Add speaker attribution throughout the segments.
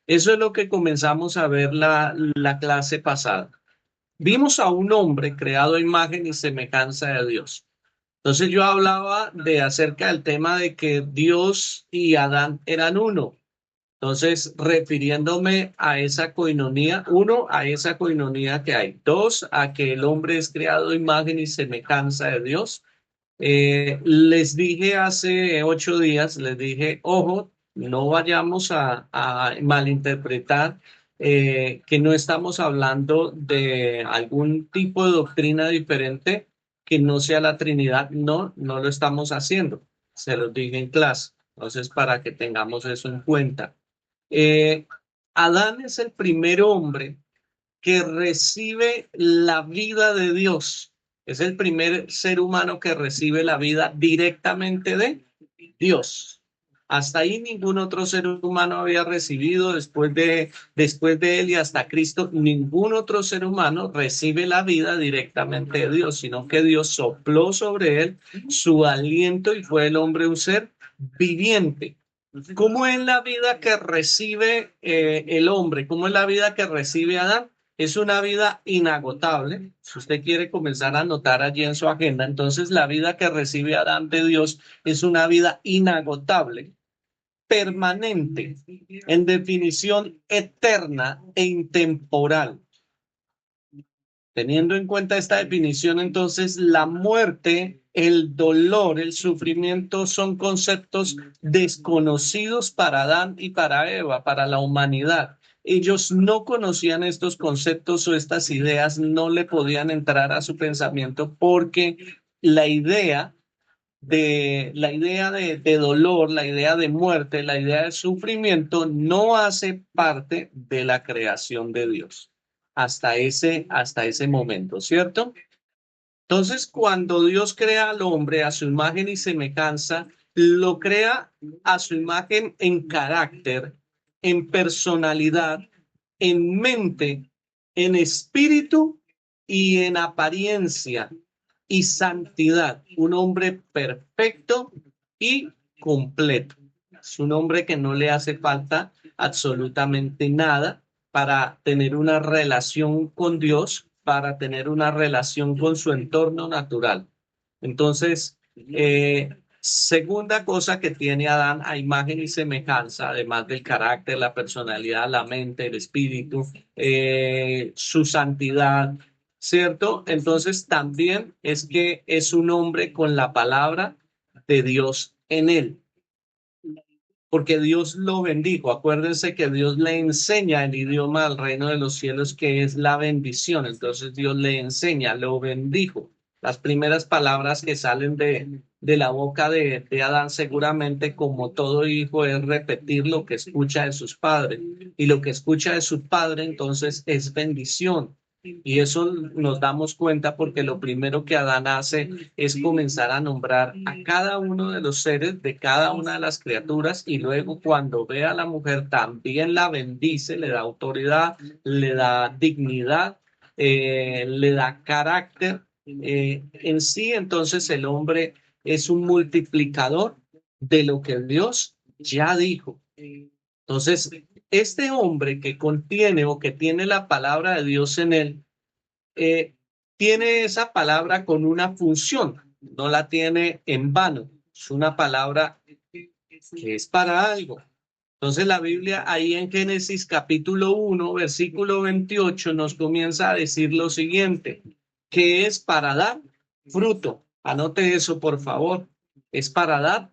Speaker 1: Eso es lo que comenzamos a ver la clase pasada. Vimos a un hombre creado a imagen y semejanza de Dios. Entonces yo hablaba de acerca del tema de que Dios y Adán eran uno. Entonces, refiriéndome a esa coinonía, uno, a esa coinonía que hay, dos, a que el hombre es creado a imagen y semejanza de Dios. Les dije hace 8 días, les dije, ojo, no vayamos a malinterpretar que no estamos hablando de algún tipo de doctrina diferente que no sea la Trinidad. No, no lo estamos haciendo. Se los dije en clase. Entonces, para que tengamos eso en cuenta. Eh, Adán es el primer hombre que recibe la vida de Dios. Es el primer ser humano que recibe la vida directamente de Dios. Hasta ahí ningún otro ser humano había recibido después de él y hasta Cristo, ningún otro ser humano recibe la vida directamente de Dios, sino que Dios sopló sobre él su aliento y fue el hombre un ser viviente. ¿Cómo es la vida que recibe el hombre? ¿Cómo es la vida que recibe Adán? Es una vida inagotable. Si usted quiere comenzar a anotar allí en su agenda, entonces la vida que recibe Adán de Dios es una vida inagotable, permanente, en definición eterna e intemporal. Teniendo en cuenta esta definición, entonces la muerte, el dolor, el sufrimiento son conceptos desconocidos para Adán y para Eva, para la humanidad. Ellos no conocían estos conceptos o estas ideas, no le podían entrar a su pensamiento porque la idea la idea de dolor, la idea de muerte, la idea de sufrimiento no hace parte de la creación de Dios hasta ese momento, ¿cierto? Entonces, cuando Dios crea al hombre a su imagen y semejanza, lo crea a su imagen en carácter, en personalidad, en mente, en espíritu y en apariencia y santidad. Un hombre perfecto y completo. Es un hombre que no le hace falta absolutamente nada para tener una relación con Dios, para tener una relación con su entorno natural. Entonces, segunda cosa que tiene Adán a imagen y semejanza, además del carácter, la personalidad, la mente, el espíritu, su santidad, ¿cierto? Entonces, también es que es un hombre con la palabra de Dios en él porque Dios lo bendijo. Acuérdense que Dios le enseña el idioma del reino de los cielos, que es la bendición. Entonces Dios le enseña, lo bendijo. Las primeras palabras que salen de la boca de Adán, seguramente como todo hijo, es repetir lo que escucha de sus padres. Y lo que escucha de su padre, entonces, es bendición. Y eso nos damos cuenta porque lo primero que Adán hace es comenzar a nombrar a cada uno de los seres de cada una de las criaturas y luego cuando ve a la mujer también la bendice, le da autoridad, le da dignidad, le da carácter. En sí, entonces el hombre es un multiplicador de lo que Dios ya dijo. Entonces, este hombre que contiene o que tiene la palabra de Dios en él, eh, tiene esa palabra con una función, no la tiene en vano. Es una palabra que es para algo. Entonces la Biblia ahí en Génesis capítulo 1, versículo 28 nos comienza a decir lo siguiente, que es para dar fruto. Anote eso, por favor. Es para dar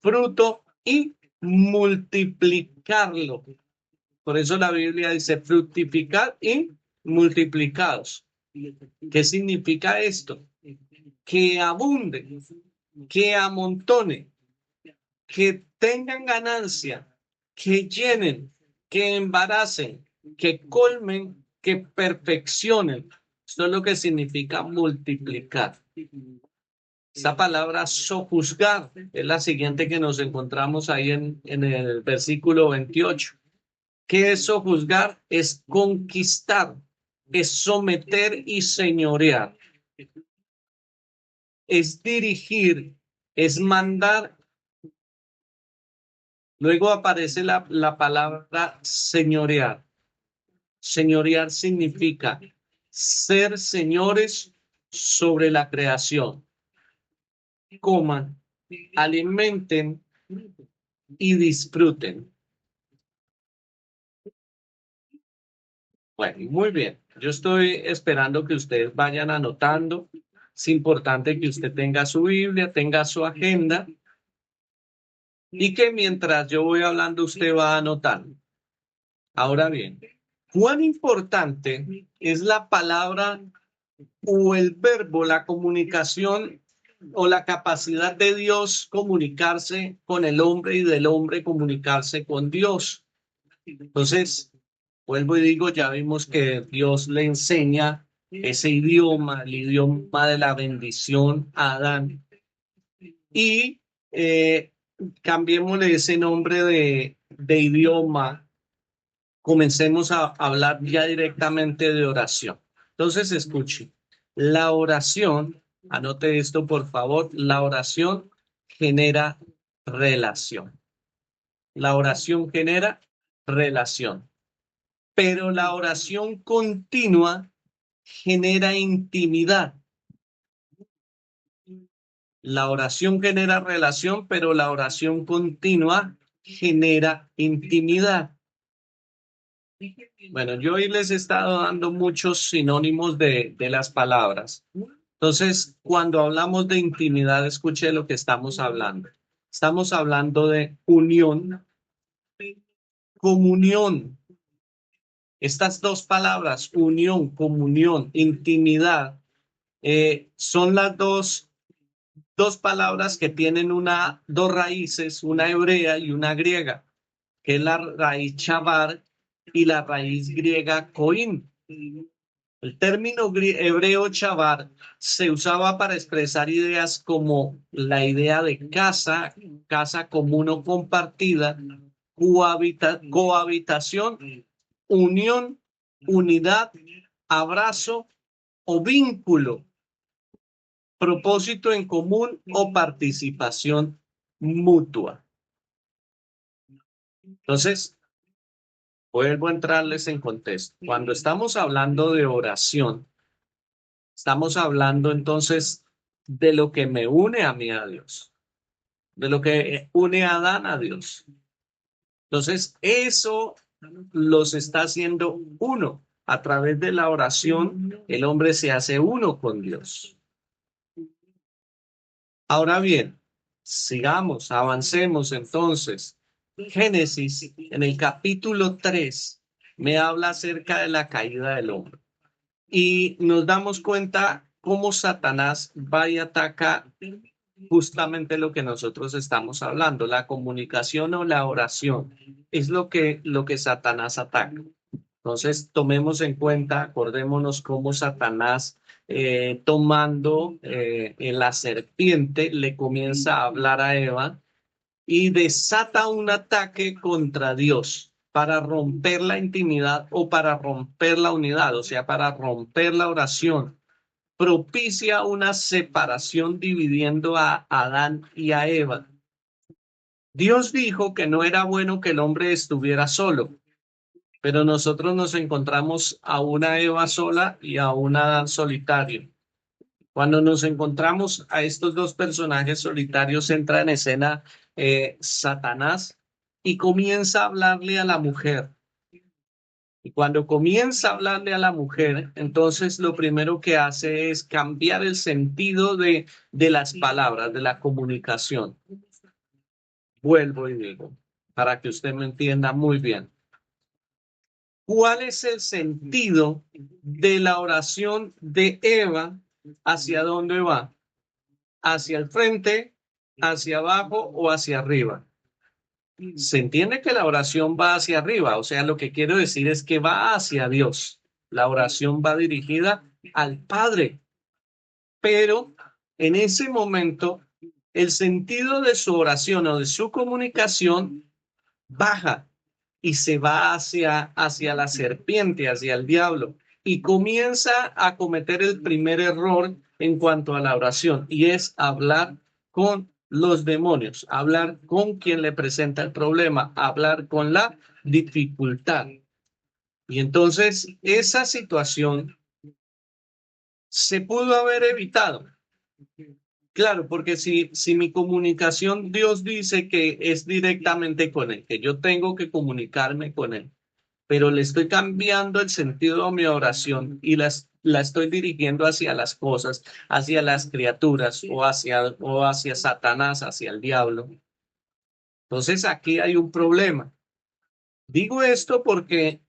Speaker 1: fruto y multiplicarlo. Por eso la Biblia dice fructificar y multiplicados. ¿Qué significa esto? Que abunde, que amontone, que tengan ganancia, que llenen, que embaracen, que colmen, que perfeccionen. Esto es lo que significa multiplicar. Esa palabra sojuzgar es la siguiente que nos encontramos ahí en el versículo 28. ¿Qué es sojuzgar? Es conquistar, es someter y señorear, es dirigir, es mandar Luego aparece la palabra señorear. Señorear significa ser señores sobre la creación. Coman, alimenten y disfruten. Bueno, muy bien. Yo estoy esperando que ustedes vayan anotando. Es importante que usted tenga su Biblia, tenga su agenda y que mientras yo voy hablando usted va anotando. Ahora bien, ¿cuán importante es la palabra o el verbo, la comunicación o la capacidad de Dios comunicarse con el hombre y del hombre comunicarse con Dios? Entonces, vuelvo y digo, ya vimos que Dios le enseña ese idioma, el idioma de la bendición a Adán. Y cambiémosle ese nombre de idioma, comencemos a hablar ya directamente de oración. Entonces, escuche, la oración, anote esto por favor, la oración genera relación. La oración genera relación, pero la oración continua genera intimidad. La oración genera relación, pero la oración continua genera intimidad. Bueno, yo hoy les he estado dando muchos sinónimos de las palabras. Entonces, cuando hablamos de intimidad, escuche lo que estamos hablando. Estamos hablando de unión, comunión. Estas dos palabras, unión, comunión, intimidad, son las dos palabras que tienen dos raíces, una hebrea y una griega, que es la raíz chavar y la raíz griega coín. El término hebreo chavar se usaba para expresar ideas como la idea de casa, casa común o compartida, cohabitación, unión, unidad, abrazo o vínculo, propósito en común o participación mutua. Entonces, vuelvo a entrarles en contexto. Cuando estamos hablando de oración, estamos hablando entonces de lo que me une a mí a Dios, de lo que une a Adán a Dios. Entonces, eso los está haciendo uno. A través de la oración, el hombre se hace uno con Dios. Ahora bien, sigamos, avancemos entonces. Génesis, en el capítulo 3, me habla acerca de la caída del hombre. Y nos damos cuenta cómo Satanás va y ataca justamente lo que nosotros estamos hablando, la comunicación o la oración. Es lo que Satanás ataca. Entonces, tomemos en cuenta, acordémonos cómo Satanás, tomando en la serpiente, le comienza a hablar a Eva y desata un ataque contra Dios para romper la intimidad o para romper la unidad, o sea, para romper la oración. Propicia una separación dividiendo a Adán y a Eva. Dios dijo que no era bueno que el hombre estuviera solo, pero nosotros nos encontramos a una Eva sola y a un Adán solitario. Cuando nos encontramos a estos dos personajes solitarios, entra en escena Satanás y comienza a hablarle a la mujer. Y cuando comienza a hablarle a la mujer, entonces lo primero que hace es cambiar el sentido de las palabras, de la comunicación. Vuelvo y digo, para que usted me entienda muy bien. ¿Cuál es el sentido de la oración de Eva? ¿Hacia dónde va? ¿Hacia el frente, hacia abajo o hacia arriba? Se entiende que la oración va hacia arriba, o sea, lo que quiero decir es que va hacia Dios. La oración va dirigida al Padre, pero en ese momento el sentido de su oración o de su comunicación baja y se va hacia la serpiente, hacia el diablo, y comienza a cometer el primer error en cuanto a la oración, y es hablar con los demonios, hablar con quien le presenta el problema, hablar con la dificultad. Y entonces esa situación se pudo haber evitado. Claro, porque si mi comunicación, Dios dice que es directamente con Él, que yo tengo que comunicarme con Él, pero le estoy cambiando el sentido a mi oración y la estoy dirigiendo hacia las cosas, hacia las criaturas o hacia Satanás, hacia el diablo. Entonces aquí hay un problema. Digo esto porque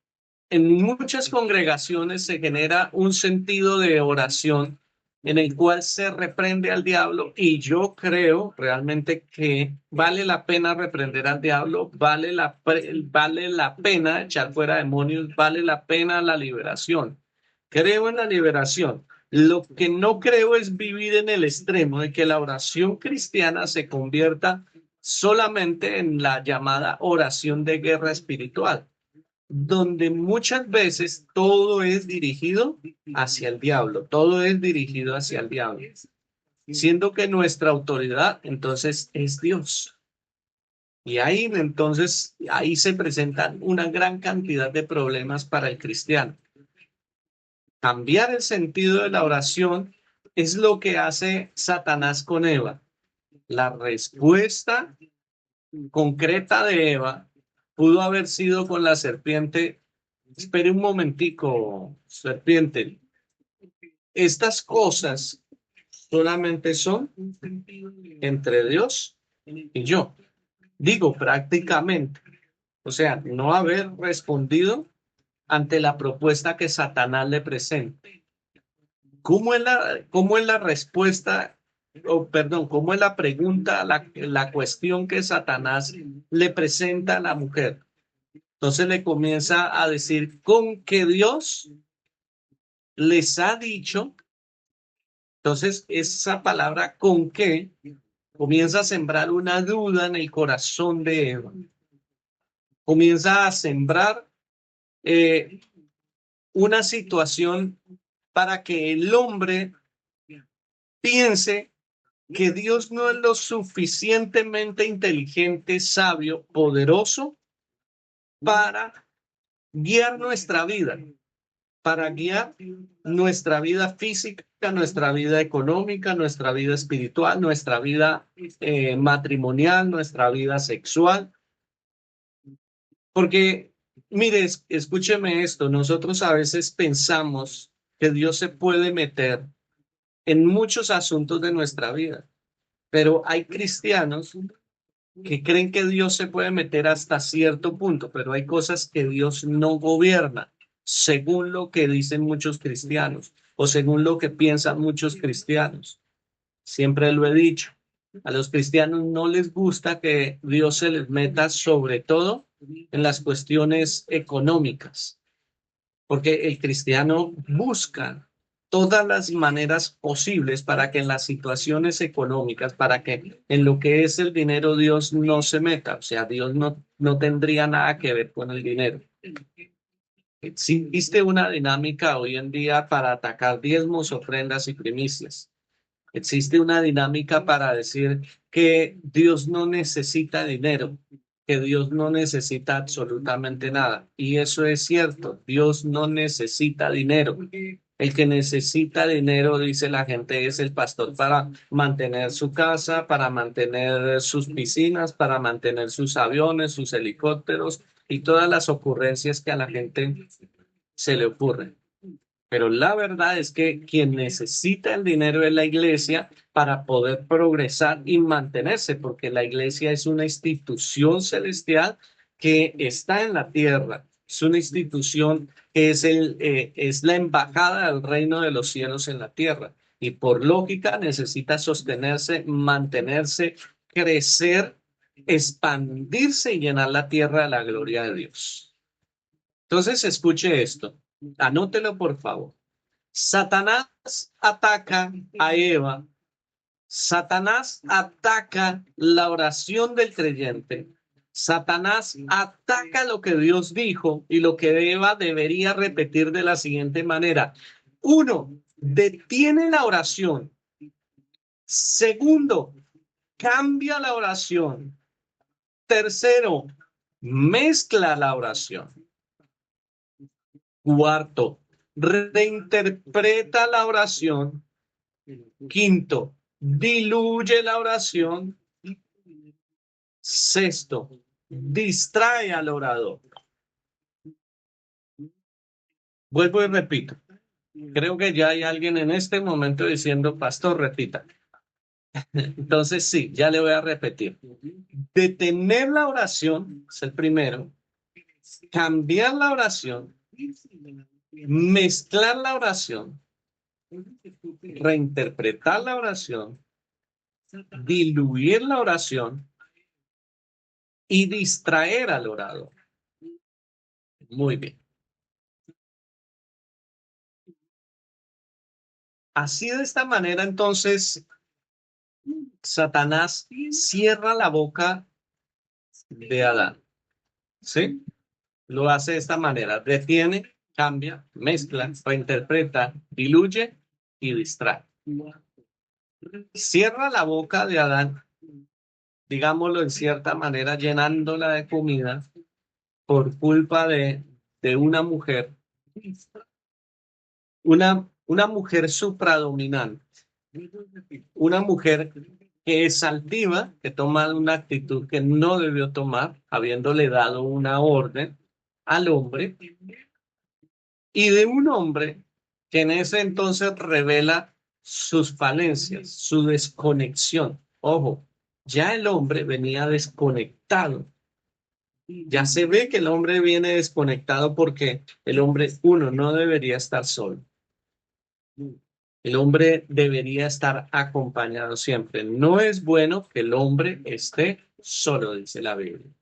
Speaker 1: en muchas congregaciones se genera un sentido de oración en el cual se reprende al diablo y yo creo realmente que vale la pena reprender al diablo, vale la pena echar fuera demonios, vale la pena la liberación. Creo en la liberación. Lo que no creo es vivir en el extremo de que la oración cristiana se convierta solamente en la llamada oración de guerra espiritual, donde muchas veces todo es dirigido hacia el diablo, todo es dirigido hacia el diablo, siendo que nuestra autoridad entonces es Dios. Y ahí entonces, ahí se presentan una gran cantidad de problemas para el cristiano. Cambiar el sentido de la oración es lo que hace Satanás con Eva. La respuesta concreta de Eva pudo haber sido con la serpiente. Espere un momentico, serpiente. Estas cosas solamente son entre Dios y yo. Digo prácticamente, o sea, no haber respondido ante la propuesta que Satanás le presenta. Cómo es la respuesta, o perdón, cómo es la pregunta, la cuestión que Satanás le presenta a la mujer? Entonces le comienza a decir, con que Dios les ha dicho. Entonces, esa palabra con que comienza a sembrar una duda en el corazón de Eva. Comienza a sembrar eh, una situación para que el hombre piense que Dios no es lo suficientemente inteligente, sabio, poderoso para guiar nuestra vida, para guiar nuestra vida física, nuestra vida económica, nuestra vida espiritual, nuestra vida matrimonial, nuestra vida sexual. Porque, mire, escúcheme esto, nosotros a veces pensamos que Dios se puede meter en muchos asuntos de nuestra vida, pero hay cristianos que creen que Dios se puede meter hasta cierto punto, pero hay cosas que Dios no gobierna, según lo que dicen muchos cristianos o según lo que piensan muchos cristianos. Siempre lo he dicho, a los cristianos no les gusta que Dios se les meta sobre todo en las cuestiones económicas, porque el cristiano busca todas las maneras posibles para que en las situaciones económicas, para que en lo que es el dinero Dios no se meta, o sea, Dios no tendría nada que ver con el dinero. Existe una dinámica hoy en día para atacar diezmos, ofrendas y primicias. Existe una dinámica para decir que Dios no necesita dinero, que Dios no necesita absolutamente nada. Y eso es cierto, Dios no necesita dinero. El que necesita dinero, dice la gente, es el pastor para mantener su casa, para mantener sus piscinas, para mantener sus aviones, sus helicópteros y todas las ocurrencias que a la gente se le ocurren. Pero la verdad es que quien necesita el dinero es la iglesia para poder progresar y mantenerse, porque la iglesia es una institución celestial que está en la tierra. Es una institución que es la embajada del reino de los cielos en la tierra. Y por lógica necesita sostenerse, mantenerse, crecer, expandirse y llenar la tierra de la gloria de Dios. Entonces, escuche esto. Anótelo, por favor. Satanás ataca a Eva. Satanás ataca la oración del creyente. Satanás ataca lo que Dios dijo y lo que Eva debería repetir de la siguiente manera. Uno, detiene la oración. Segundo, cambia la oración. Tercero, mezcla la oración. Cuarto, reinterpreta la oración. Quinto, diluye la oración. Sexto, distrae al orador. Vuelvo y repito. Creo que ya hay alguien en este momento diciendo, pastor, repita. Entonces sí, ya le voy a repetir. Detener la oración es el primero. Cambiar la oración. Mezclar la oración. Reinterpretar la oración. Diluir la oración. Y distraer al orador. Muy bien. Así de esta manera, entonces, Satanás cierra la boca de Adán. ¿Sí? Lo hace de esta manera. Detiene, cambia, mezcla, reinterpreta, diluye y distrae. Cierra la boca de Adán, digámoslo en cierta manera, llenándola de comida por culpa de una mujer, una mujer supradominante, una mujer que es altiva, que toma una actitud que no debió tomar, habiéndole dado una orden al hombre, y de un hombre que en ese entonces revela sus falencias, su desconexión. Ojo, ya el hombre venía desconectado. Ya se ve que el hombre viene desconectado porque el hombre, uno, no debería estar solo. El hombre debería estar acompañado siempre. No es bueno que el hombre esté solo, dice la Biblia.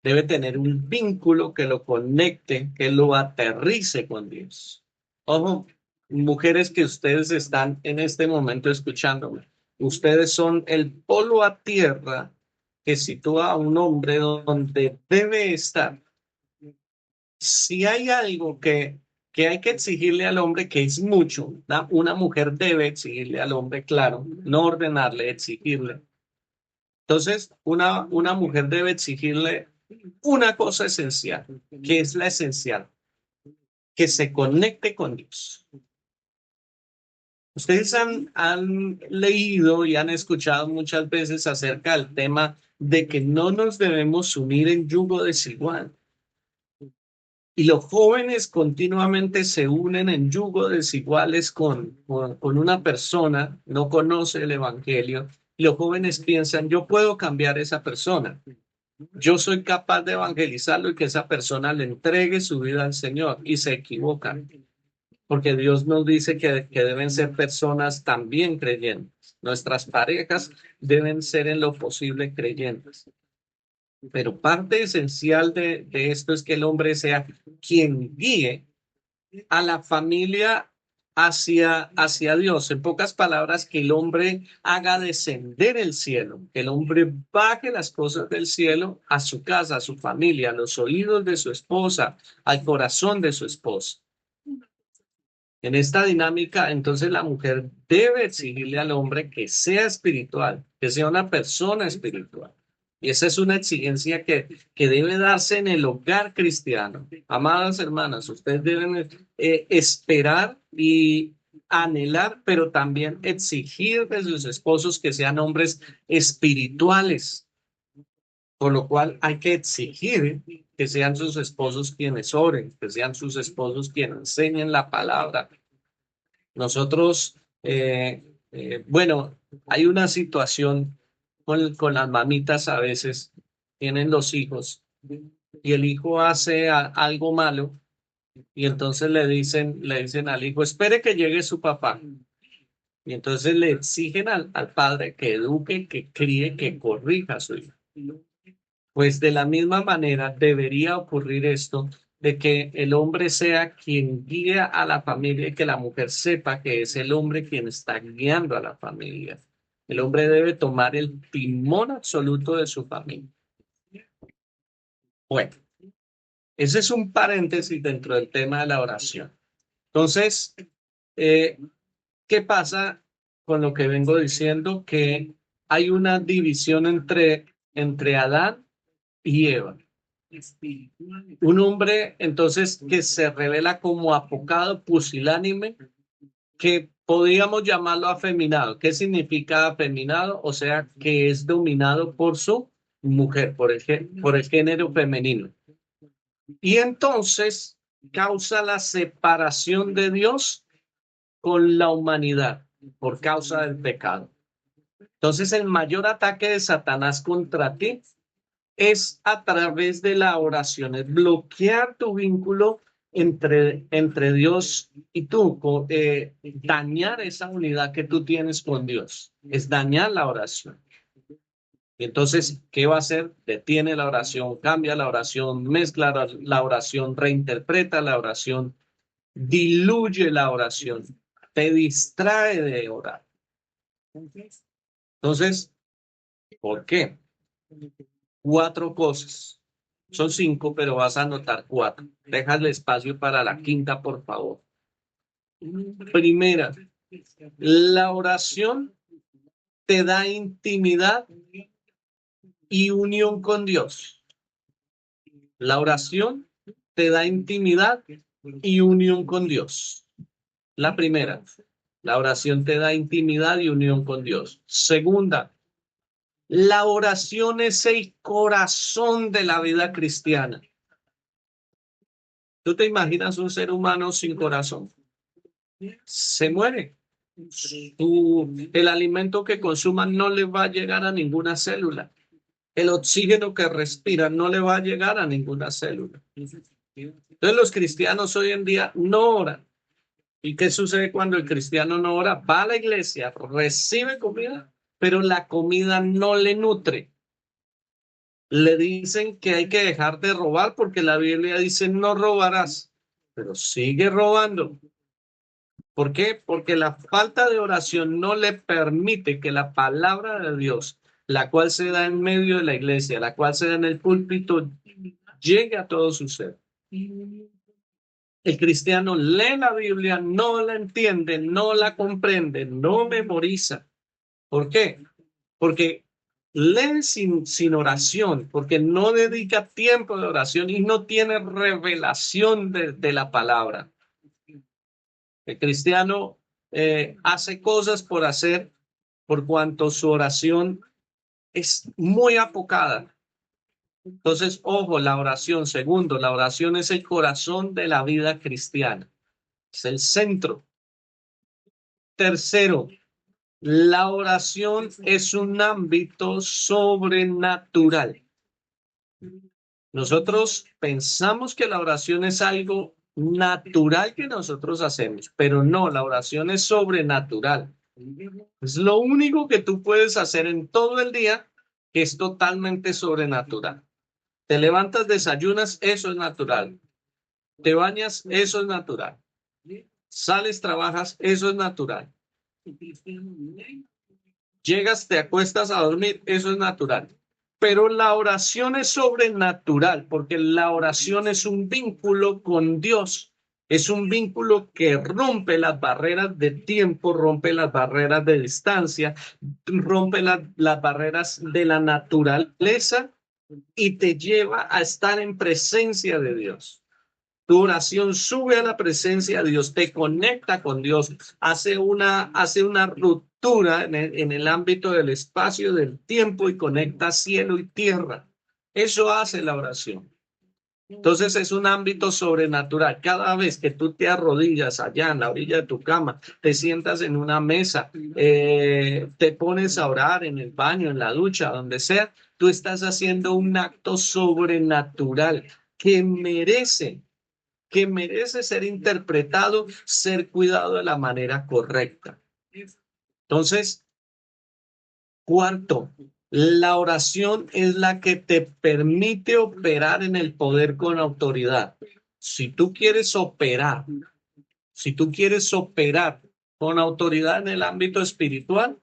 Speaker 1: Debe tener un vínculo que lo conecte, que lo aterrice con Dios. Ojo, mujeres que ustedes están en este momento escuchándome, ustedes son el polo a tierra que sitúa a un hombre donde debe estar. Si hay algo que hay que exigirle al hombre, que es mucho, una mujer debe exigirle al hombre, claro, no ordenarle, exigirle. Entonces, una mujer debe exigirle una cosa esencial, que es la esencial, que se conecte con Dios. Ustedes han leído y han escuchado muchas veces acerca del tema de que no nos debemos unir en yugo desigual. Y los jóvenes continuamente se unen en yugo desiguales con una persona, no conoce el evangelio, y los jóvenes piensan, yo puedo cambiar a esa persona. Yo soy capaz de evangelizarlo y que esa persona le entregue su vida al Señor y se equivocan, porque Dios nos dice que deben ser personas también creyentes. Nuestras parejas deben ser en lo posible creyentes. Pero parte esencial de esto es que el hombre sea quien guíe a la familia hacia Dios. En pocas palabras, que el hombre haga descender el cielo, que el hombre baje las cosas del cielo a su casa, a su familia, a los oídos de su esposa, al corazón de su esposa. En esta dinámica, entonces la mujer debe exigirle al hombre que sea espiritual, que sea una persona espiritual. Y esa es una exigencia que debe darse en el hogar cristiano. Amadas hermanas, ustedes deben esperar y anhelar, pero también exigir de sus esposos que sean hombres espirituales. Por lo cual hay que exigir que sean sus esposos quienes oren, que sean sus esposos quienes enseñen la palabra. Nosotros, bueno, hay una situación con las mamitas a veces, tienen los hijos y el hijo hace algo malo y entonces le dicen al hijo, espere que llegue su papá. Y entonces le exigen al padre que eduque, que críe, que corrija a su hijo. Pues de la misma manera debería ocurrir esto de que el hombre sea quien guía a la familia y que la mujer sepa que es el hombre quien está guiando a la familia. El hombre debe tomar el timón absoluto de su familia. Bueno, ese es un paréntesis dentro del tema de la oración. Entonces, eh, ¿qué pasa con lo que vengo diciendo? Que hay una división entre Adán y Eva. Un hombre entonces que se revela como apocado, pusilánime, que podríamos llamarlo afeminado. ¿Qué significa afeminado? O sea, que es dominado por su mujer, por el género femenino. Y entonces causa la separación de Dios con la humanidad por causa del pecado. Entonces el mayor ataque de Satanás contra ti es a través de la oración, es bloquear tu vínculo entre Dios y tú, dañar esa unidad que tú tienes con Dios, es dañar la oración. Y entonces, ¿qué va a hacer? Detiene la oración, cambia la oración, mezcla la oración, reinterpreta la oración, diluye la oración, te distrae de orar. Entonces, ¿por qué? 4 cosas. Son 5, pero vas a anotar 4. Déjale espacio para la quinta, por favor. Primera, la oración te da intimidad y unión con Dios. La oración te da intimidad y unión con Dios. La primera, la oración te da intimidad y unión con Dios. Segunda, la oración es el corazón de la vida cristiana. ¿Tú te imaginas un ser humano sin corazón? Se muere. El alimento que consuman no le va a llegar a ninguna célula. El oxígeno que respira no le va a llegar a ninguna célula. Entonces los cristianos hoy en día no oran. ¿Y qué sucede cuando el cristiano no ora? Va a la iglesia, recibe comida, pero la comida no le nutre. Le dicen que hay que dejar de robar porque la Biblia dice no robarás, pero sigue robando. ¿Por qué? Porque la falta de oración no le permite que la palabra de Dios, la cual se da en medio de la iglesia, la cual se da en el púlpito, llegue a todo su ser. El cristiano lee la Biblia, no la entiende, no la comprende, no memoriza. ¿Por qué? Porque lee sin oración, porque no dedica tiempo de oración y no tiene revelación de la palabra. El cristiano hace cosas por hacer, por cuanto su oración es muy apocada. Entonces, ojo, la oración. Segundo, la oración es el corazón de la vida cristiana. Es el centro. Tercero, la oración es un ámbito sobrenatural. Nosotros pensamos que la oración es algo natural que nosotros hacemos, pero no, la oración es sobrenatural. Es lo único que tú puedes hacer en todo el día que es totalmente sobrenatural. Te levantas, desayunas, eso es natural. Te bañas, eso es natural. Sales, trabajas, eso es natural. Llegas, te acuestas a dormir, eso es natural. Pero la oración es sobrenatural porque la oración es un vínculo con Dios. Es un vínculo que rompe las barreras de tiempo, rompe las barreras de distancia, rompe las barreras de la naturaleza y te lleva a estar en presencia de Dios. Tu oración sube a la presencia de Dios, te conecta con Dios, hace una ruptura en el ámbito del espacio, del tiempo y conecta cielo y tierra. Eso hace la oración. Entonces es un ámbito sobrenatural. Cada vez que tú te arrodillas allá en la orilla de tu cama, te sientas en una mesa, te pones a orar en el baño, en la ducha, donde sea, tú estás haciendo un acto sobrenatural que merece ser interpretado, ser cuidado de la manera correcta. Entonces, cuarto, la oración es la que te permite operar en el poder con autoridad. Si tú quieres operar, si tú quieres operar con autoridad en el ámbito espiritual,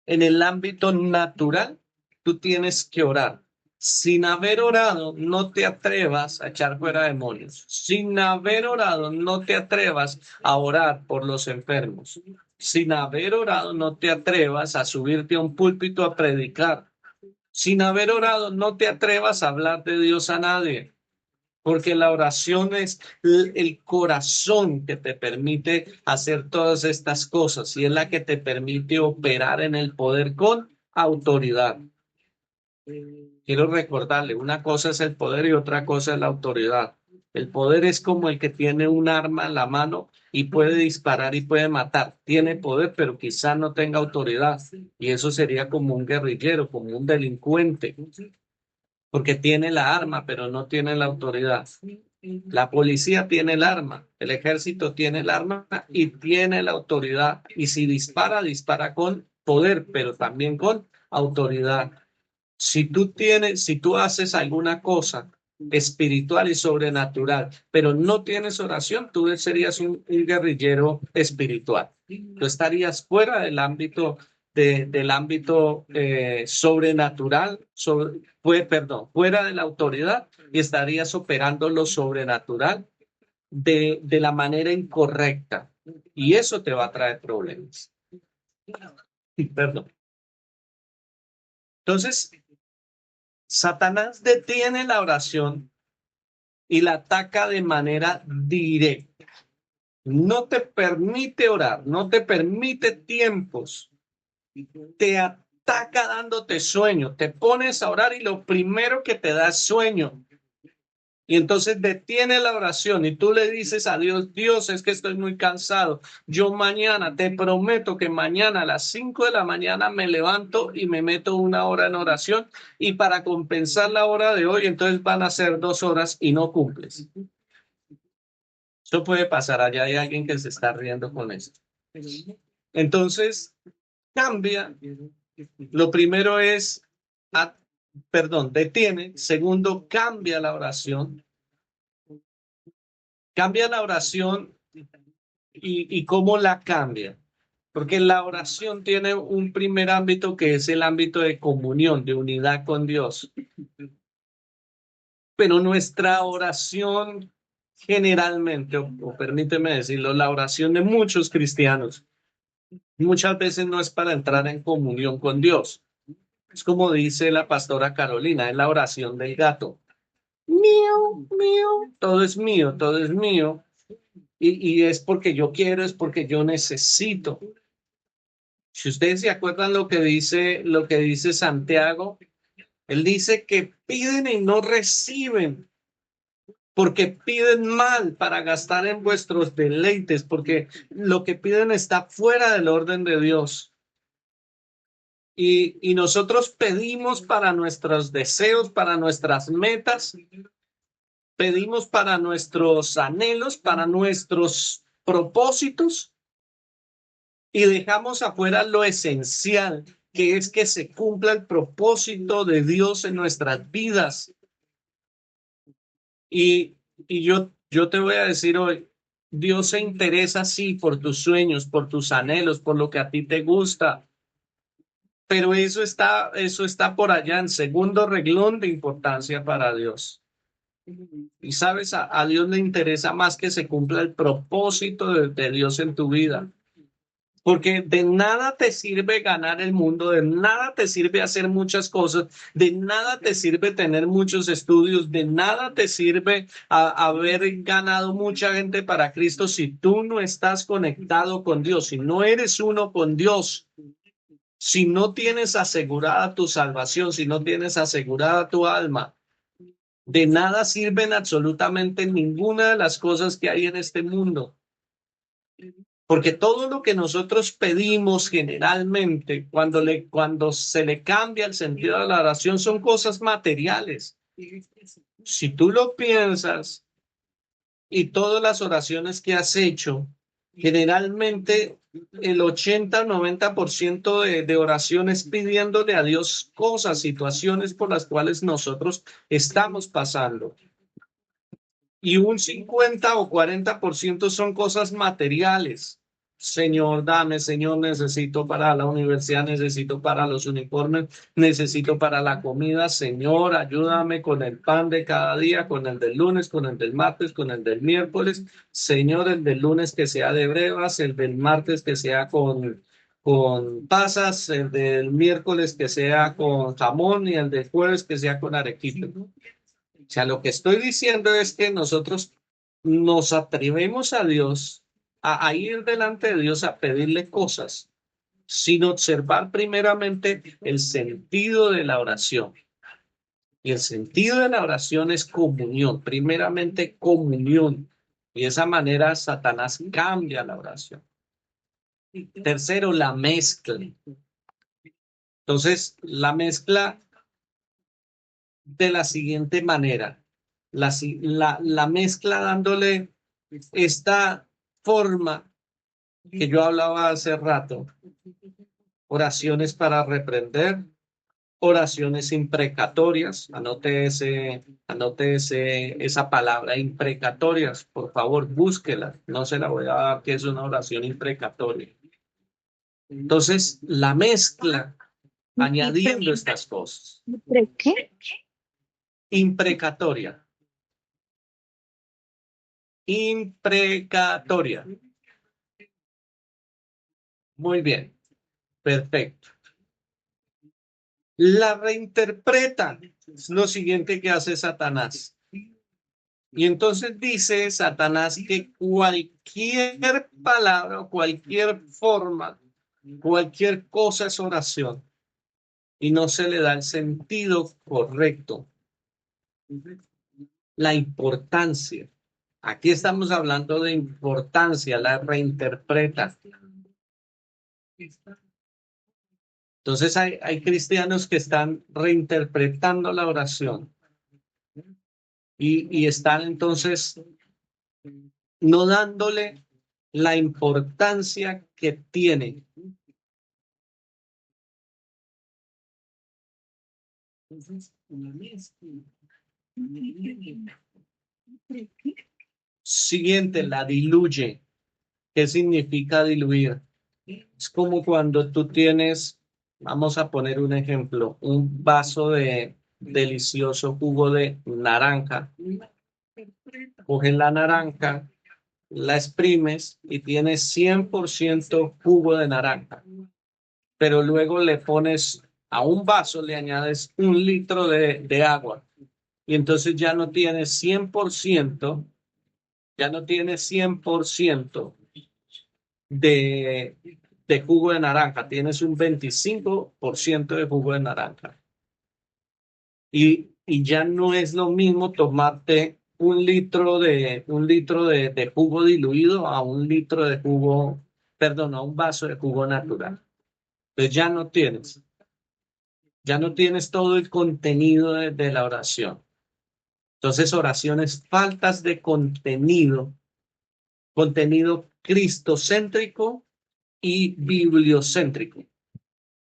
Speaker 1: en el ámbito natural, tú tienes que orar. Sin haber orado, no te atrevas a echar fuera demonios. Sin haber orado, no te atrevas a orar por los enfermos. sin haber orado, no te atrevas a subirte a un púlpito a predicar. Sin haber orado, no te atrevas a hablar de Dios a nadie, porque la oración es el corazón que te permite hacer todas estas cosas y es la que te permite operar en el poder con autoridad. Quiero recordarle, una cosa es el poder y otra cosa es la autoridad. El poder es como el que tiene un arma en la mano y puede disparar y puede matar. Tiene poder, pero quizá no tenga autoridad. Y eso sería como un guerrillero, como un delincuente, porque tiene la arma, pero no tiene la autoridad. La policía tiene el arma, el ejército tiene el arma y tiene la autoridad. Y si dispara, dispara con poder, pero también con autoridad. Si tú haces alguna cosa espiritual y sobrenatural, pero no tienes oración, tú serías un guerrillero espiritual. Tú estarías fuera del ámbito del ámbito sobrenatural, perdón, fuera de la autoridad y estarías operando lo sobrenatural de la manera incorrecta. Y eso te va a traer problemas. Perdón. Entonces, Satanás detiene la oración y la ataca de manera directa. No te permite orar, no te permite tiempos, te ataca dándote sueño, te pones a orar y lo primero que te da es sueño. Y entonces detiene la oración y tú le dices a Dios, Dios, es que estoy muy cansado. Yo mañana, te prometo que mañana a las 5 de la mañana me levanto y me meto una hora en oración y para compensar la hora de hoy, entonces van a ser 2 horas y no cumples. Esto puede pasar, allá hay alguien que se está riendo con esto. Entonces, cambia. Lo primero es, perdón, detiene. Segundo, cambia la oración. Cambia la oración y cómo la cambia. Porque la oración tiene un primer ámbito que es el ámbito de comunión, de unidad con Dios. Pero nuestra oración generalmente, o permíteme decirlo, la oración de muchos cristianos muchas veces no es para entrar en comunión con Dios. Es como dice la pastora Carolina, es la oración del gato. Mío, mío, todo es mío, todo es mío. Y es porque yo quiero, es porque yo necesito. Si ustedes se acuerdan lo que dice Santiago, él dice que piden y no reciben, porque piden mal para gastar en vuestros deleites, porque lo que piden está fuera del orden de Dios. Y nosotros pedimos para nuestros deseos, para nuestras metas, pedimos para nuestros anhelos, para nuestros propósitos y dejamos afuera lo esencial, que es que se cumpla el propósito de Dios en nuestras vidas. Y yo te voy a decir hoy, Dios se interesa, sí, por tus sueños, por tus anhelos, por lo que a ti te gusta, pero eso está por allá en segundo reglón de importancia para Dios. Y sabes, a Dios le interesa más que se cumpla el propósito de Dios en tu vida. Porque de nada te sirve ganar el mundo, de nada te sirve hacer muchas cosas, de nada te sirve tener muchos estudios, de nada te sirve haber ganado mucha gente para Cristo si tú no estás conectado con Dios, si no eres uno con Dios, si no tienes asegurada tu salvación, si no tienes asegurada tu alma. De nada sirven absolutamente ninguna de las cosas que hay en este mundo. Porque todo lo que nosotros pedimos generalmente, cuando se le cambia el sentido de la oración, son cosas materiales. Si tú lo piensas y todas las oraciones que has hecho, generalmente el 80 o 90% de oraciones pidiéndole a Dios cosas, situaciones por las cuales nosotros estamos pasando. Y un 50 o 40% son cosas materiales. Señor, dame, Señor, necesito para la universidad, necesito para los uniformes, necesito para la comida. Señor, ayúdame con el pan de cada día, con el del lunes, con el del martes, con el del miércoles. Señor, el del lunes que sea de brevas, el del martes que sea con pasas, el del miércoles que sea con jamón y el del jueves que sea con arequipe. O sea, lo que estoy diciendo es que nosotros nos atrevemos a Dios, a ir delante de Dios a pedirle cosas, sin observar primeramente el sentido de la oración. Y el sentido de la oración es comunión, primeramente comunión. Y de esa manera Satanás cambia la oración. Tercero, la mezcla. Entonces, la mezcla de la siguiente manera, la mezcla dándole esta forma que yo hablaba hace rato, oraciones para reprender, oraciones imprecatorias, anote esa palabra, imprecatorias, por favor, búsquela, no se la voy a dar que es una oración imprecatoria. Entonces, la mezcla, añadiendo estas cosas.
Speaker 2: ¿Qué?
Speaker 1: Imprecatoria. Imprecatoria. Muy bien, perfecto. La reinterpreta. Es lo siguiente que hace Satanás. Y entonces dice Satanás que cualquier palabra o cualquier forma, cualquier cosa es oración y no se le da el sentido correcto, la importancia. Aquí estamos hablando de importancia, la reinterpreta. Entonces hay cristianos que están reinterpretando la oración y están entonces no dándole la importancia que tiene. Siguiente, la diluye. ¿Qué significa diluir? Es como cuando tú tienes, vamos a poner un ejemplo, un vaso de delicioso jugo de naranja. Coges la naranja, la exprimes y tienes 100% jugo de naranja, pero luego le pones a un vaso, le añades 1 litro de agua y entonces ya no tienes 100% de, de jugo de naranja, tienes un 25% de jugo de naranja. Y ya no es lo mismo tomarte 1 litro de jugo diluido a 1 litro de jugo, perdón, a un vaso de jugo natural. Pues ya no tienes todo el contenido de la oración. Entonces, oraciones faltas de contenido cristocéntrico y bibliocéntrico.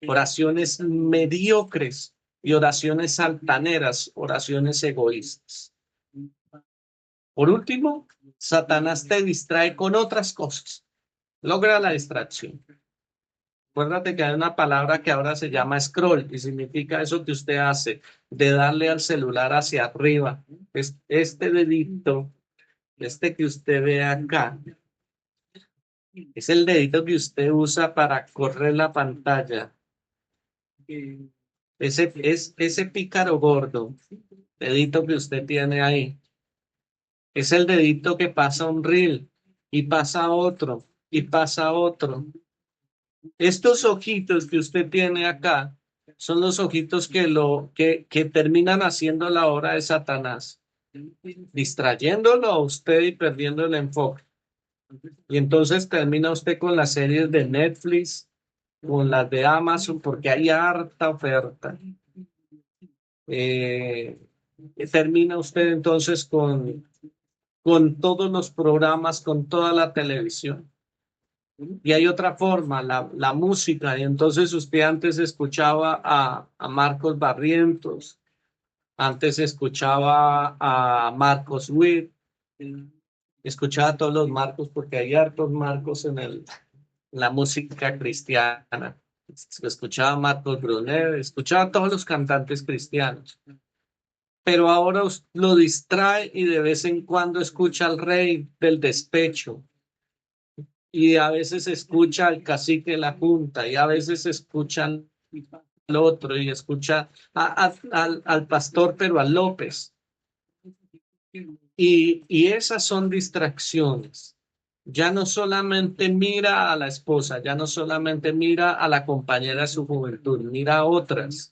Speaker 1: Oraciones mediocres y oraciones altaneras, oraciones egoístas. Por último, Satanás te distrae con otras cosas. Logra la distracción. Acuérdate que hay una palabra que ahora se llama scroll y significa eso que usted hace, de darle al celular hacia arriba. Este dedito, este que usted ve acá, es el dedito que usted usa para correr la pantalla. Ese pícaro gordo, dedito que usted tiene ahí, es el dedito que pasa un reel y pasa otro y pasa otro. Estos ojitos que usted tiene acá son los ojitos que terminan haciendo la obra de Satanás, distrayéndolo a usted y perdiendo el enfoque. Y entonces termina usted con las series de Netflix, con las de Amazon, porque hay harta oferta. Eh, Termina usted entonces con todos los programas, con toda la televisión. Y hay otra forma, la música. Y entonces usted antes escuchaba a Marcos Barrientos, antes escuchaba a Marcos Witt, escuchaba a todos los Marcos porque hay hartos Marcos la música cristiana. Escuchaba a Marcos Brunet, escuchaba a todos los cantantes cristianos, pero ahora lo distrae y de vez en cuando escucha al rey del despecho y a veces escucha al cacique de la junta y a veces escucha al otro y escucha al pastor, pero a López. Y esas son distracciones. Ya no solamente mira a la esposa, ya no solamente mira a la compañera de su juventud, mira a otras,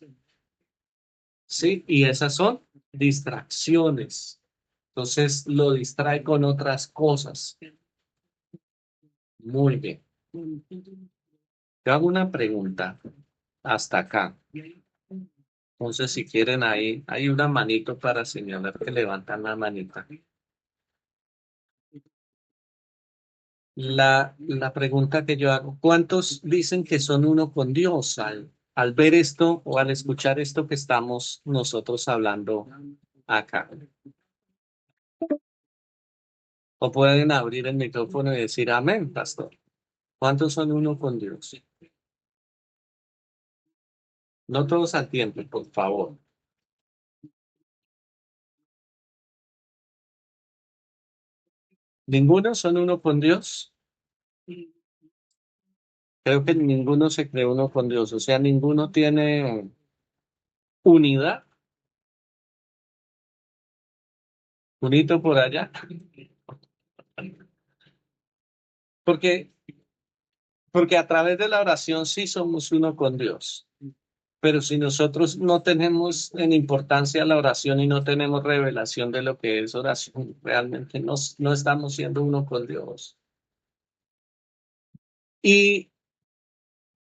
Speaker 1: ¿sí? Y esas son distracciones. Entonces lo distrae con otras cosas. Muy bien. Te hago una pregunta hasta acá. Entonces, si quieren ahí, hay una manito para señalar que levantan la manita. La pregunta que yo hago, ¿cuántos dicen que son uno con Dios al ver esto o al escuchar esto que estamos nosotros hablando acá? O pueden abrir el micrófono y decir amén, pastor. ¿Cuántos son uno con Dios? No todos al tiempo, por favor. ¿Ninguno son uno con Dios? Creo que ninguno se cree uno con Dios, o sea, ninguno tiene unidad, unito por allá, porque, porque a través de la oración sí somos uno con Dios. Pero si nosotros no tenemos en importancia la oración y no tenemos revelación de lo que es oración, realmente no estamos siendo uno con Dios. Y,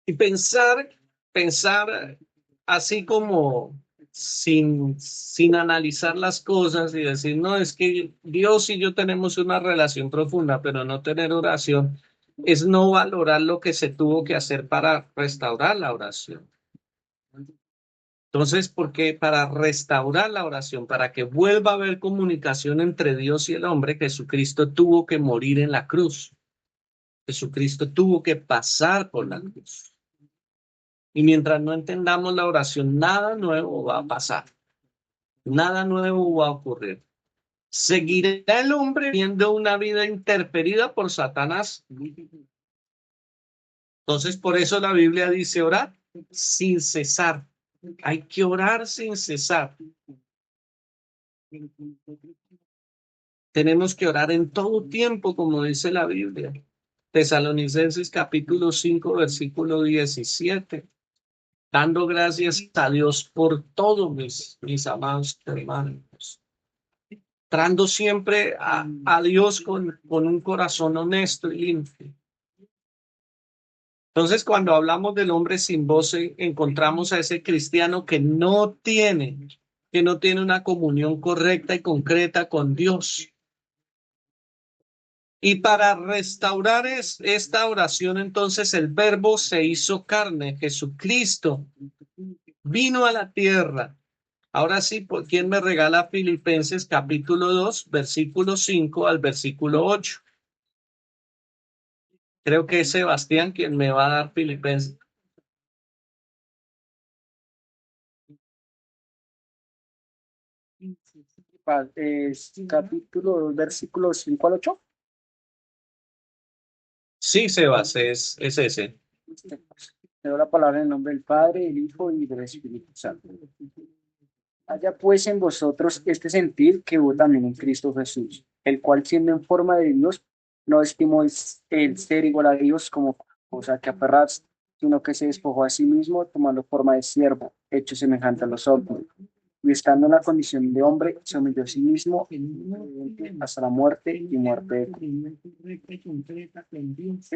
Speaker 1: y pensar así como sin analizar las cosas y decir, no, es que Dios y yo tenemos una relación profunda, pero no tener oración es no valorar lo que se tuvo que hacer para restaurar la oración. Entonces, porque para restaurar la oración, para que vuelva a haber comunicación entre Dios y el hombre, Jesucristo tuvo que morir en la cruz. Jesucristo tuvo que pasar por la cruz. Y mientras no entendamos la oración, nada nuevo va a pasar. Nada nuevo va a ocurrir. ¿Seguirá el hombre viendo una vida interferida por Satanás? Entonces, por eso la Biblia dice orar sin cesar. Hay que orar sin cesar. Tenemos que orar en todo tiempo, como dice la Biblia. Tesalonicenses capítulo 5 versículo 17. Dando gracias a Dios por todo, mis amados hermanos. Trando siempre a Dios con un corazón honesto y limpio. Entonces, cuando hablamos del hombre sin voz, encontramos a ese cristiano que no tiene una comunión correcta y concreta con Dios. Y para restaurar esta oración, entonces el verbo se hizo carne, Jesucristo vino a la tierra. Ahora sí, ¿por quién me regala Filipenses capítulo 2 versículo 5 al versículo 8? Creo que es Sebastián quien me va a dar Filipenses.
Speaker 2: Capítulo 2, versículos 5 al 8.
Speaker 1: Sí, Sebas, es ese.
Speaker 2: Le doy la palabra en el nombre del Padre, del Hijo y del Espíritu Santo. Haya pues en vosotros este sentir que hubo también en Cristo Jesús, el cual siendo en forma de Dios, no estimó el ser igual a Dios como cosa que aferrarse, sino que se despojó a sí mismo, tomando forma de siervo, hecho semejante a los hombres. Y estando en la condición de hombre, se humilló a sí mismo hasta la muerte y muerte de cruz.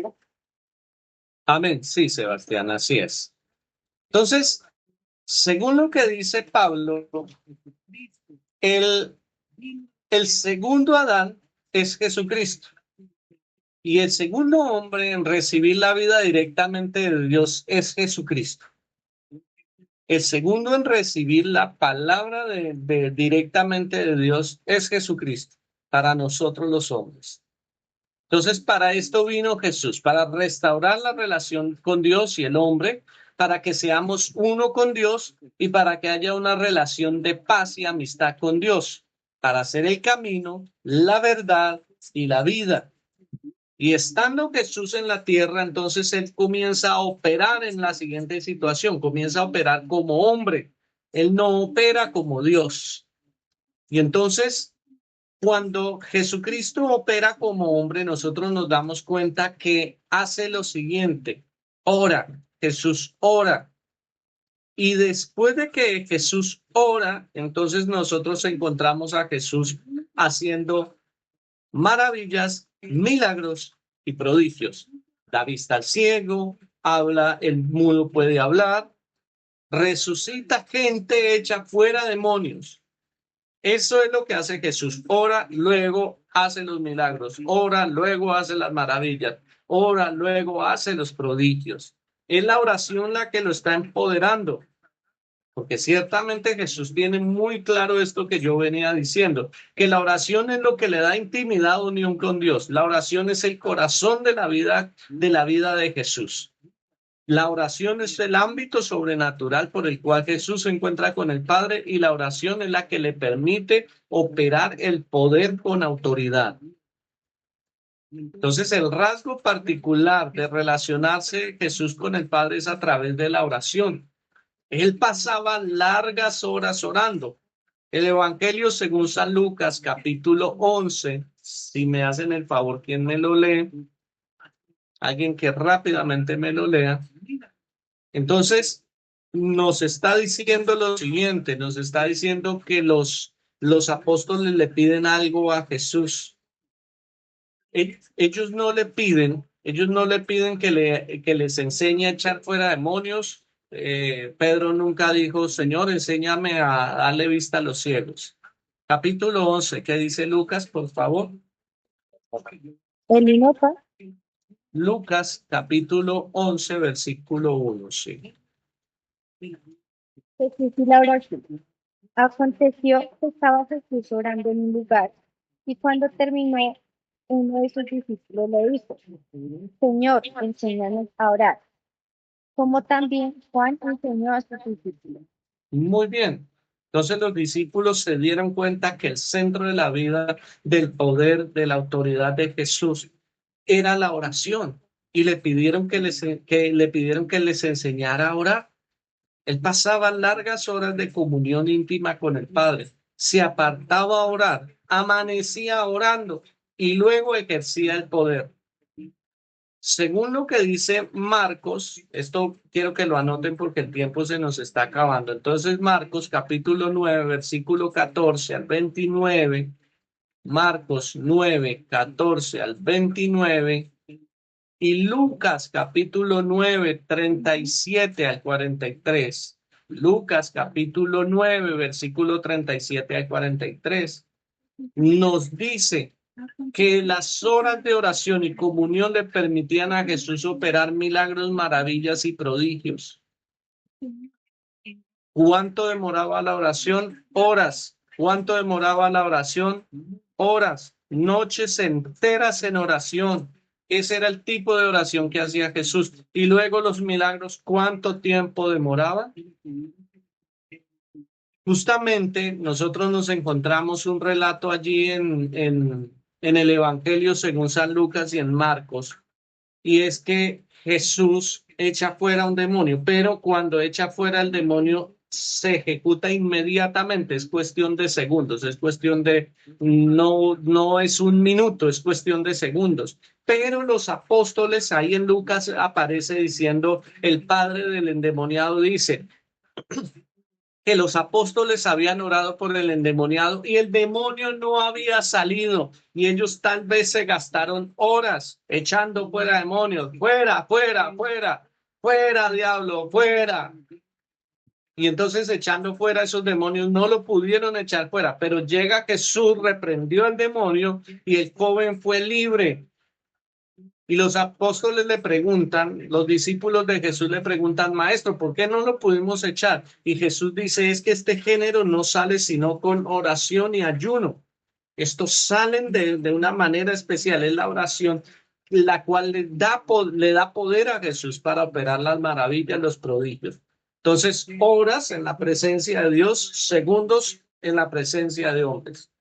Speaker 1: Amén. Sí, Sebastián, así es. Entonces, según lo que dice Pablo, el, el segundo Adán es Jesucristo. Y el segundo hombre en recibir la vida directamente de Dios es Jesucristo. El segundo en recibir la palabra directamente de Dios es Jesucristo para nosotros los hombres. Entonces, para esto vino Jesús, para restaurar la relación con Dios y el hombre, para que seamos uno con Dios y para que haya una relación de paz y amistad con Dios, para hacer el camino, la verdad y la vida. Y estando Jesús en la tierra, entonces él comienza a operar en la siguiente situación, comienza a operar como hombre. Él no opera como Dios. Y entonces, cuando Jesucristo opera como hombre, nosotros nos damos cuenta que hace lo siguiente: ora, Jesús ora. Y después de que Jesús ora, entonces nosotros encontramos a Jesús haciendo maravillas, milagros y prodigios. Da vista al ciego, habla, el mudo puede hablar, resucita gente, echa fuera demonios. Eso es lo que hace Jesús. Ora, luego hace los milagros. Ora, luego hace las maravillas. Ora, luego hace los prodigios. Es la oración la que lo está empoderando. Porque ciertamente Jesús tiene muy claro esto que yo venía diciendo, que la oración es lo que le da intimidad, unión con Dios. La oración es el corazón de la vida de Jesús. La oración es el ámbito sobrenatural por el cual Jesús se encuentra con el Padre y la oración es la que le permite operar el poder con autoridad. Entonces, el rasgo particular de relacionarse Jesús con el Padre es a través de la oración. Él pasaba largas horas orando. El Evangelio según San Lucas, capítulo 11, si me hacen el favor, ¿quién me lo lee? Alguien que rápidamente me lo lea. Entonces, nos está diciendo lo siguiente, nos está diciendo que los apóstoles le piden algo a Jesús. Ellos no le piden que les enseñe a echar fuera demonios. Pedro nunca dijo: Señor, enséñame a darle vista a los ciegos. Capítulo 11, ¿qué dice Lucas, por favor?
Speaker 3: El Inopa,
Speaker 1: Lucas, capítulo 11, versículo 1, sí.
Speaker 3: Jesús y la oración. Aconteció que estaba Jesús orando en un lugar, y cuando terminó, uno de sus discípulos le dijo: Señor, enséñanos a orar, como también Juan enseñó a sus discípulos.
Speaker 1: Muy bien. Entonces los discípulos se dieron cuenta que el centro de la vida, del poder, de la autoridad de Jesús era la oración y le pidieron que les enseñara a orar. Él pasaba largas horas de comunión íntima con el Padre, se apartaba a orar, amanecía orando y luego ejercía el poder. Según lo que dice Marcos, esto quiero que lo anoten porque el tiempo se nos está acabando. Entonces, Marcos capítulo 9, versículo 14 al 29, Marcos 9, 14 al 29 y Lucas capítulo 9, 37 al 43. Lucas capítulo 9, versículo 37 al 43 nos dice que las horas de oración y comunión le permitían a Jesús operar milagros, maravillas y prodigios. ¿Cuánto demoraba la oración? Horas. ¿Cuánto demoraba la oración? Horas. Noches enteras en oración. Ese era el tipo de oración que hacía Jesús. Y luego los milagros, ¿cuánto tiempo demoraba? Justamente nosotros nos encontramos un relato allí en el Evangelio según San Lucas y en Marcos, y es que Jesús echa fuera un demonio, pero cuando echa fuera el demonio se ejecuta inmediatamente, es cuestión de segundos, es cuestión de, no es un minuto, es cuestión de segundos. Pero los apóstoles, ahí en Lucas aparece diciendo, el padre del endemoniado dice que los apóstoles habían orado por el endemoniado y el demonio no había salido y ellos tal vez se gastaron horas echando fuera demonios, fuera, fuera, fuera, fuera, diablo, fuera. Y entonces echando fuera esos demonios no lo pudieron echar fuera, pero llega Jesús, reprendió al demonio y el joven fue libre. Y los apóstoles le preguntan, los discípulos de Jesús le preguntan, maestro, ¿por qué no lo pudimos echar? Y Jesús dice, es que este género no sale sino con oración y ayuno. Estos salen de una manera especial. Es la oración la cual le da poder a Jesús para operar las maravillas, los prodigios. Entonces, horas en la presencia de Dios, segundos en la presencia de hombres.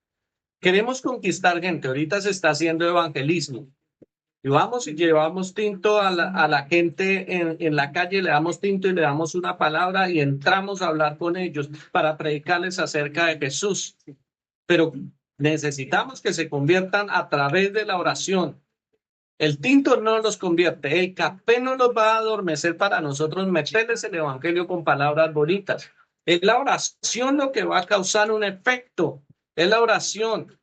Speaker 1: Queremos conquistar gente. Ahorita se está haciendo evangelismo. Y vamos y llevamos tinto a la gente en la calle, le damos tinto y le damos una palabra y entramos a hablar con ellos para predicarles acerca de Jesús. Pero necesitamos que se conviertan a través de la oración. El tinto no los convierte, el café no los va a adormecer para nosotros meterles el evangelio con palabras bonitas. Es la oración lo que va a causar un efecto, es la oración.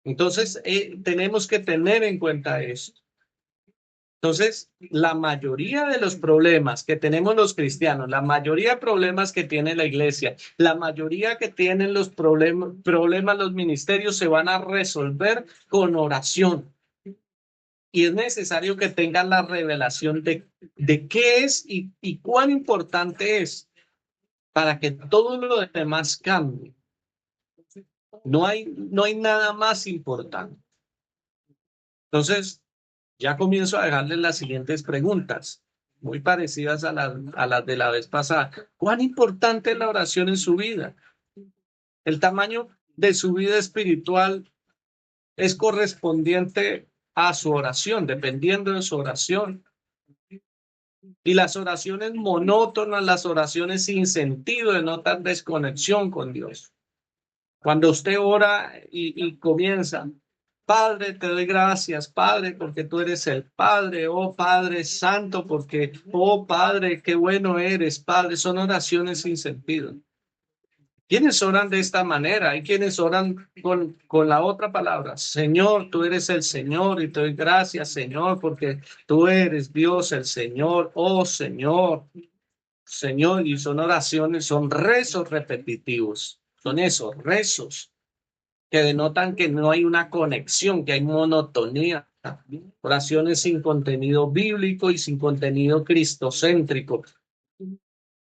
Speaker 1: Entonces, tenemos que tener en cuenta eso. Entonces, la mayoría de los problemas que tenemos los cristianos, la mayoría de problemas que tiene la iglesia, la mayoría que tienen los problemas los ministerios se van a resolver con oración. Y es necesario que tengan la revelación de qué es y cuán importante es para que todo lo demás cambie. No hay nada más importante. Entonces, ya comienzo a dejarles las siguientes preguntas, muy parecidas a las de la vez pasada. ¿Cuán importante es la oración en su vida? El tamaño de su vida espiritual es correspondiente a su oración, dependiendo de su oración. Y las oraciones monótonas, las oraciones sin sentido, denotan desconexión con Dios. Cuando usted ora y comienza, Padre, te doy gracias, Padre, porque tú eres el Padre, oh Padre Santo, porque, oh Padre, qué bueno eres, Padre, son oraciones sin sentido. ¿Quiénes oran de esta manera? Hay quienes oran con la otra palabra, Señor, tú eres el Señor y te doy gracias, Señor, porque tú eres Dios, el Señor, oh Señor, Señor, y son oraciones, son rezos repetitivos, son esos rezos que denotan que no hay una conexión, que hay monotonía, oraciones sin contenido bíblico y sin contenido cristocéntrico.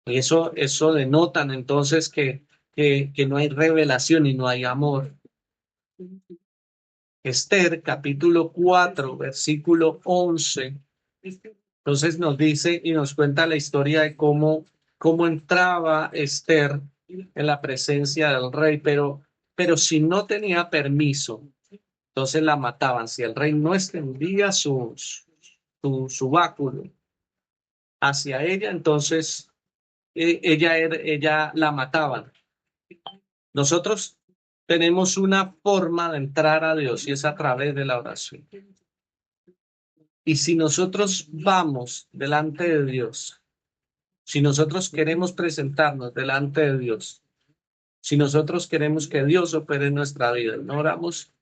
Speaker 1: Y eso denotan entonces que no hay revelación y no hay amor. Esther, capítulo 4, versículo 11. Entonces nos dice y nos cuenta la historia de cómo entraba Esther en la presencia del rey, pero si no tenía permiso, entonces la mataban. Si el rey no extendía su báculo hacia ella, entonces ella la mataban. Nosotros tenemos una forma de entrar a Dios y es a través de la oración. Y si nosotros vamos delante de Dios, si nosotros queremos presentarnos delante de Dios, si nosotros queremos que Dios opere en nuestra vida, no oramos,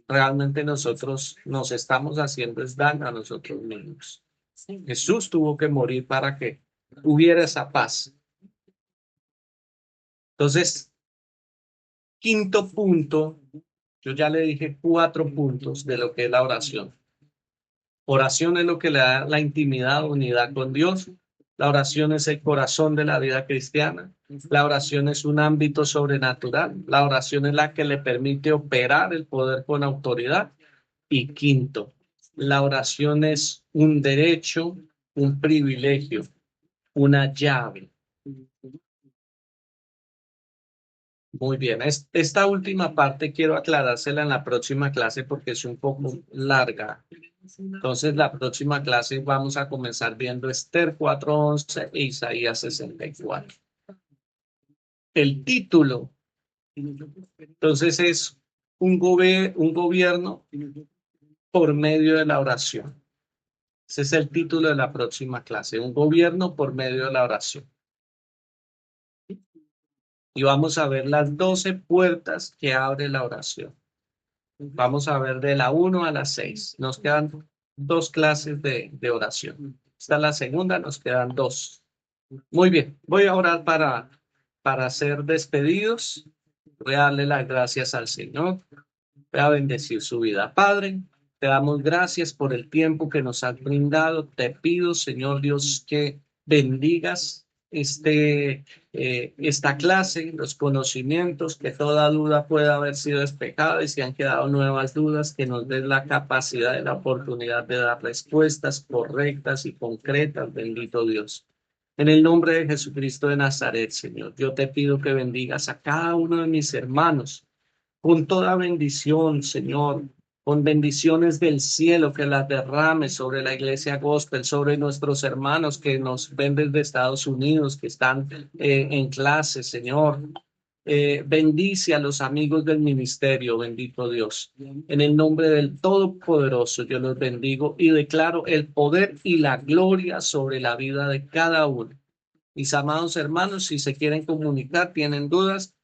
Speaker 1: realmente nosotros nos estamos haciendo daño a nosotros mismos. Jesús tuvo que morir para que hubiera esa paz. Entonces, quinto punto, yo ya le dije 4 puntos de lo que es la oración. Oración es lo que le da la intimidad, unidad con Dios. La oración es el corazón de la vida cristiana. La oración es un ámbito sobrenatural. La oración es la que le permite operar el poder con autoridad. Y quinto, la oración es un derecho, un privilegio, una llave. Muy bien, esta última parte quiero aclarársela en la próxima clase porque es un poco larga. Entonces, la próxima clase vamos a comenzar viendo Esther 4:11 e Isaías 64. El título, entonces, es un gobierno por medio de la oración. Ese es el título de la próxima clase, un gobierno por medio de la oración. Y vamos a ver las 12 puertas que abre la oración. Vamos a ver de la 1 a la 6. Nos quedan 2 clases de oración. Esta es la segunda, nos quedan 2. Muy bien, voy a orar para ser despedidos. Voy a darle las gracias al Señor. Voy a bendecir su vida. Padre, te damos gracias por el tiempo que nos has brindado. Te pido, Señor Dios, que bendigas esta clase, los conocimientos, que toda duda pueda haber sido despejada y si han quedado nuevas dudas, que nos des la capacidad y la oportunidad de dar respuestas correctas y concretas, bendito Dios. En el nombre de Jesucristo de Nazaret, Señor, yo te pido que bendigas a cada uno de mis hermanos con toda bendición, Señor, con bendiciones del cielo que las derrame sobre la iglesia gospel, sobre nuestros hermanos que nos ven desde Estados Unidos, que están en clase, Señor. Bendice a los amigos del ministerio, bendito Dios. En el nombre del Todopoderoso, yo los bendigo y declaro el poder y la gloria sobre la vida de cada uno. Mis amados hermanos, si se quieren comunicar, tienen dudas,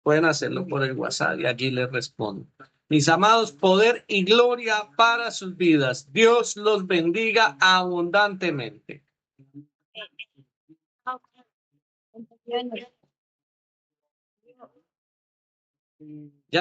Speaker 1: pueden hacerlo por el WhatsApp y allí les respondo. Mis amados, poder y gloria para sus vidas. Dios los bendiga abundantemente. Ya